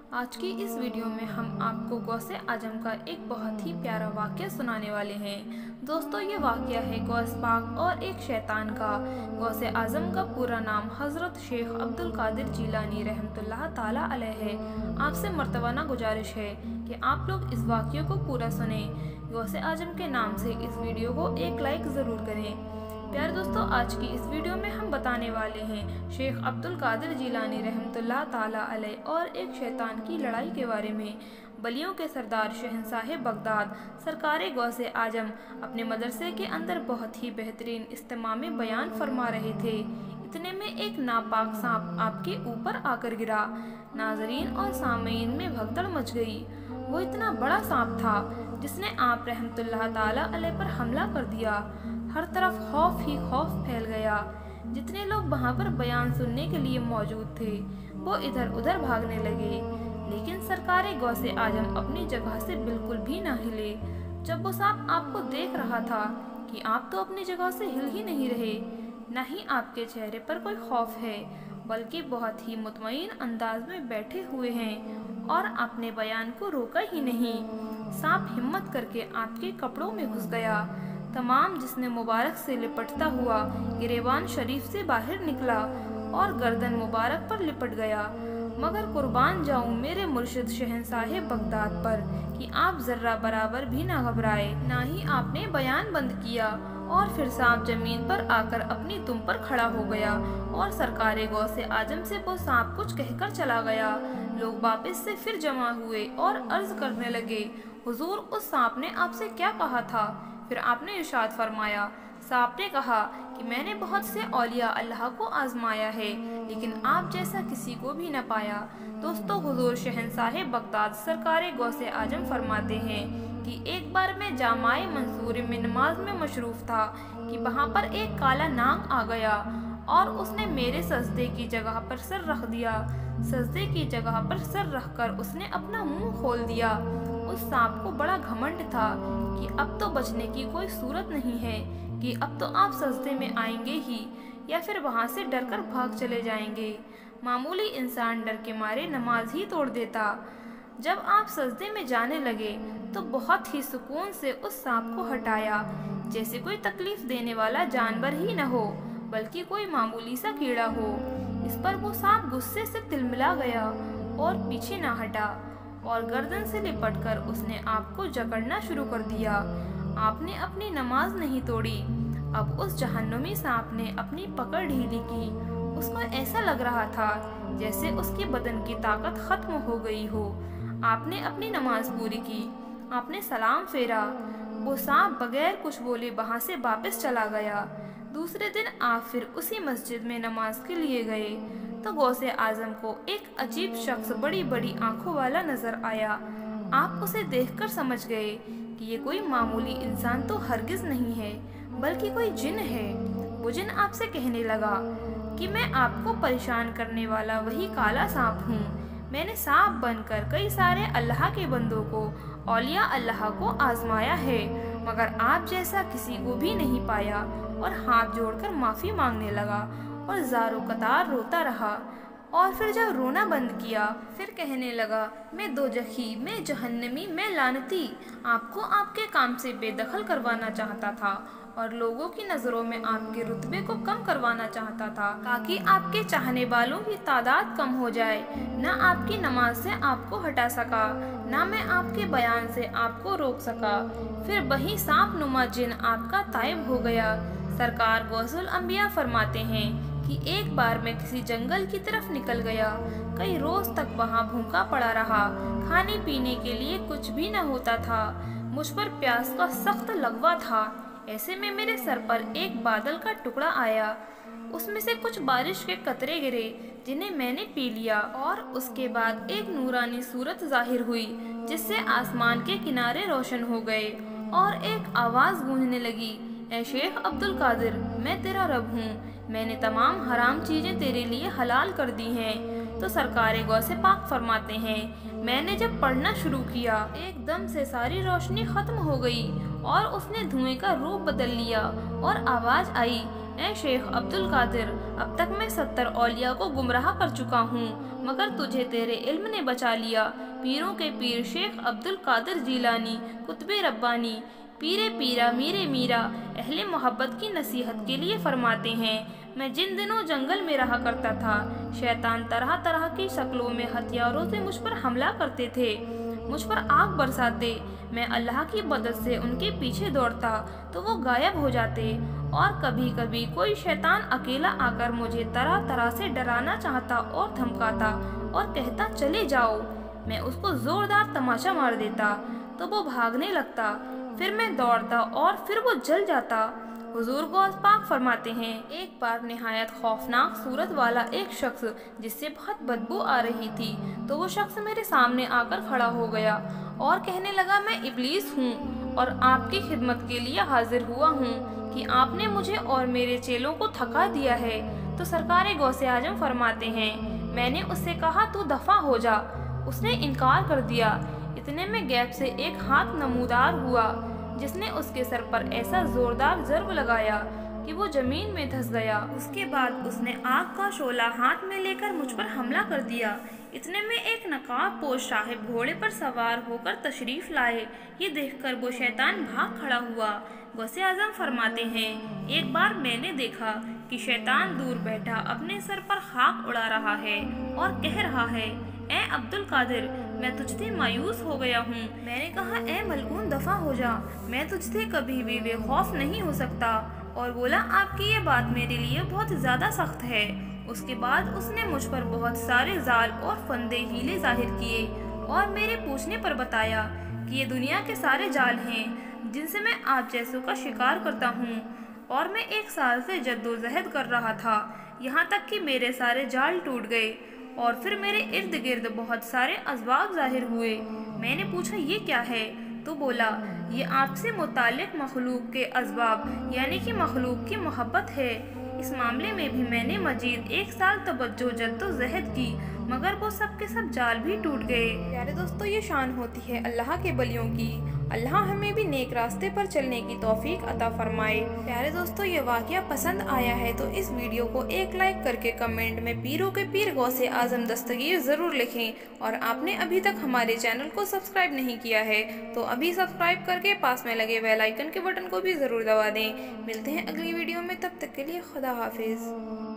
आज की इस वीडियो में हम आपको गौसे आजम का एक बहुत ही प्यारा वाक़या सुनाने वाले हैं। दोस्तों, ये वाक़या है गौस पाक और एक शैतान का। गौसे आजम का पूरा नाम हज़रत शेख अब्दुल कादिर जीलानी रहमतुल्लाह ताला अलैह है। आपसे मर्तबाना गुजारिश है कि आप लोग इस वाक़ये को पूरा सुने। गौसे आजम के नाम से इस वीडियो को एक लाइक ज़रूर करें। प्यारे दोस्तों, आज की इस वीडियो में हम बताने वाले हैं शेख अब्दुल कादिर जीलानी रहमतुल्लाह ताला अलैह और एक शैतान की लड़ाई के बारे में। बलियों के सरदार शहंशाह बगदाद सरकार गौसे आजम अपने मदरसे के अंदर बहुत ही बेहतरीन इस्तेमाल में बयान फरमा रहे थे। इतने में एक नापाक सांप आपके ऊपर आकर गिरा। नाजरीन और सामीन में भगदड़ मच गई। वो इतना बड़ा सांप था जिसने आप रहमतुल्लाह ताला अलैह पर हमला कर दिया। हर तरफ खौफ ही खौफ फैल गया। जितने लोग वहाँ पर बयान सुनने के लिए मौजूद थे वो इधर उधर भागने लगे, लेकिन सरकार गौसे आजम अपनी जगह से बिल्कुल भी न हिले। जब वो सांप आपको देख रहा था कि आप तो अपनी जगह से हिल ही नहीं रहे, न ही आपके चेहरे पर कोई खौफ है, बल्कि बहुत ही मुतमईन अंदाज में बैठे हुए हैं और आपने बयान को रोका ही नहीं। सांप हिम्मत करके आपके कपड़ों में घुस गया। तमाम जिस्म मुबारक से लिपटता हुआ गिरेबान शरीफ से बाहर निकला और गर्दन मुबारक पर लिपट गया। मगर कुर्बान जाऊं मेरे मुर्शिद शहंशाह बगदाद पर कि आप जर्रा बराबर भी ना घबराए, ना ही आपने बयान बंद किया। और फिर सांप जमीन पर आकर अपनी दुम पर खड़ा हो गया और सरकार गौसे आजम से वो सांप कुछ कहकर चला गया। लोग वापस से फिर जमा हुए और अर्ज करने लगे, हुजूर, उस सांप ने आपसे क्या कहा था? फिर आपने इरशाद फरमाया, सांप ने कहा कि मैंने बहुत से औलिया अल्लाह को आजमाया है, लेकिन आप जैसा किसी को भी न पाया। दोस्तों, हुजूर शहंशाह बगदाद सरकार गौसे आजम फरमाते हैं कि एक बार मैं जामाए मंसूर में नमाज में मशरूफ था कि वहाँ पर एक काला नाग आ गया और उसने मेरे सजदे की जगह पर सर रख दिया। सजदे की जगह पर सर रखकर उसने अपना मुंह खोल दिया। उस सांप को बड़ा घमंड था कि अब तो बचने की कोई सूरत नहीं है, कि अब तो आप सजदे में आएंगे ही या फिर वहाँ से डरकर भाग चले जाएंगे। मामूली इंसान डर के मारे नमाज ही तोड़ देता। जब आप सजदे में जाने लगे तो बहुत ही सुकून से उस सांप को हटाया, जैसे कोई तकलीफ देने वाला जानवर ही न हो, बल्कि कोई मामूली सा कीड़ा हो। इस पर वो सांप गुस्से से तिलमिला गया और पीछे ना हटा और गर्दन से लिपटकर उसने आपको जकड़ना शुरू कर दिया। आपने अपनी नमाज नहीं तोड़ी। अब उस जहन्नुमी सांप ने अपनी पकड़ ढीली की। उसको ऐसा लग रहा था जैसे उसके बदन की ताकत खत्म हो गई हो। आपने अपनी नमाज पूरी की, आपने सलाम फेरा। वो सांप बगैर कुछ बोले वहाँ से वापस चला गया। दूसरे दिन आप फिर उसी मस्जिद में नमाज के लिए गए तो गौसे आजम को एक अजीब शख्स बड़ी बड़ी आंखों वाला नजर आया। आप उसे देखकर समझ गए कि ये कोई मामूली इंसान तो हरगिज नहीं है, बल्कि कोई जिन है। वो जिन आपसे कहने लगा कि मैं आपको परेशान करने वाला वही काला सांप हूँ। मैंने सांप बनकर कई सारे अल्लाह के बंदों को, औलिया अल्लाह को आजमाया है, मगर आप जैसा किसी को भी नहीं पाया। और हाथ जोड़कर माफी मांगने लगा और ज़ारो कतार रोता रहा। और फिर जब रोना बंद किया फिर कहने लगा, मैं दोजखी, मैं जहन्नमी, मैं लानती। आपको आपके काम से बेदखल करवाना चाहता था और लोगों की नज़रों में आपके रुतबे को कम करवाना चाहता था, ताकि आपके चाहने वालों की तादाद कम हो जाए। न आपकी नमाज से आपको हटा सका, न मैं आपके बयान से आपको रोक सका। फिर वही सांप नुमा जिन आपका तायब हो गया। सरकार गौसुल अंबिया फरमाते हैं कि एक बार मैं किसी जंगल की तरफ निकल गया। कई रोज तक वहाँ भूखा पड़ा रहा। खाने पीने के लिए कुछ भी न होता था। मुझ पर प्यास का सख्त लगवा था। ऐसे में मेरे सर पर एक बादल का टुकड़ा आया। उसमें से कुछ बारिश के कतरे गिरे, जिन्हें मैंने पी लिया। और उसके बाद एक नूरानी सूरत जाहिर हुई, जिससे आसमान के किनारे रोशन हो गए और एक आवाज़ गूंजने लगी, ऐ शेख अब्दुल कादिर, मैं तेरा रब हूँ। मैंने तमाम हराम चीज़ें तेरे लिए हलाल कर दी हैं। तो सरकार गौसे पाक फरमाते हैं, मैंने जब पढ़ना शुरू किया एकदम से सारी रोशनी खत्म हो गई और उसने धुएं का रूप बदल लिया और आवाज़ आई, ए शेख अब्दुल कादिर, अब तक मैं 70 औलिया को गुमराह कर चुका हूँ, मगर तुझे तेरे इल्म ने बचा लिया। पीरों के पीर शेख अब्दुल कादिर जीलानी कुतबे रब्बानी पीरे पीरा मीरे मीरा अहले मोहब्बत की नसीहत के लिए फरमाते हैं, मैं जिन दिनों जंगल में रहा करता था, शैतान तरह तरह की शक्लों में हथियारों से मुझ पर हमला करते थे, मुझ पर आग बरसाते। मैं अल्लाह की मदद से उनके पीछे दौड़ता तो वो गायब हो जाते, और कभी कभी कोई शैतान अकेला आकर मुझे तरह तरह से डराना चाहता और धमकाता और कहता चले जाओ। मैं उसको जोरदार तमाचा मार देता तो वो भागने लगता, फिर मैं दौड़ता और फिर वो जल जाता। हुजूर गौस पाक फरमाते हैं, एक बार निहायत खौफनाक सूरत वाला एक शख्स जिससे बहुत बदबू आ रही थी, तो वो शख्स मेरे सामने आकर खड़ा हो गया और कहने लगा, मैं इब्लीस हूँ और आपकी खिदमत के लिए हाजिर हुआ हूँ कि आपने मुझे और मेरे चेलों को थका दिया है। तो सरकार गौसे आजम फरमाते हैं, मैंने उससे कहा तू दफा हो जा, उसने इनकार कर दिया। इतने में गैप से एक हाथ नमूदार हुआ जिसने उसके सर पर ऐसा जोरदार ज़र्ब लगाया कि वो जमीन में धंस गया। उसके बाद उसने आग का शोला हाथ में लेकर मुझ पर हमला कर दिया। इतने में एक नकाब पोश साहिब घोड़े पर सवार होकर तशरीफ लाए। ये देखकर वो शैतान भाग खड़ा हुआ। गौसे आजम फरमाते हैं, एक बार मैंने देखा कि शैतान दूर बैठा अपने सर पर खाक उड़ा रहा है और कह रहा है, ए अब्दुल कादिर, मैं तुझसे मायूस हो गया हूँ। मैंने कहा, ए मलकून दफा हो जा, मैं तुझसे कभी भी बेखौफ नहीं हो सकता। और बोला, आपकी ये बात मेरे लिए बहुत ज़्यादा सख्त है। उसके बाद उसने मुझ पर बहुत सारे जाल और फंदे हीले जाहिर किए और मेरे पूछने पर बताया कि ये दुनिया के सारे जाल हैं जिनसे मैं आप जैसों का शिकार करता हूँ, और मैं 1 साल से जद्दोजहद कर रहा था, यहाँ तक कि मेरे सारे जाल टूट गए और फिर मेरे इर्द गिर्द बहुत सारे असबाब जाहिर हुए। मैंने पूछा, ये क्या है? तो बोला, ये आपसे मुताल्लिक मखलूक के असबाब यानी कि मखलूक की मोहब्बत है। इस मामले में भी मैंने मजीद 1 साल तवज्जो जद्दोजहद की, मगर वो सब के सब जाल भी टूट गए। प्यारे दोस्तों, ये शान होती है अल्लाह के बलियों की। अल्लाह हमें भी नेक रास्ते पर चलने की तौफीक अता फरमाए। प्यारे दोस्तों, ये वाक़या पसंद आया है तो इस वीडियो को एक लाइक करके कमेंट में पीरों के पीर गौसे आजम दस्तगीर ज़रूर लिखें। और आपने अभी तक हमारे चैनल को सब्सक्राइब नहीं किया है तो अभी सब्सक्राइब करके पास में लगे बेल आइकन के बटन को भी ज़रूर दबा दें। मिलते हैं अगली वीडियो में, तब तक के लिए खुदा हाफिज़।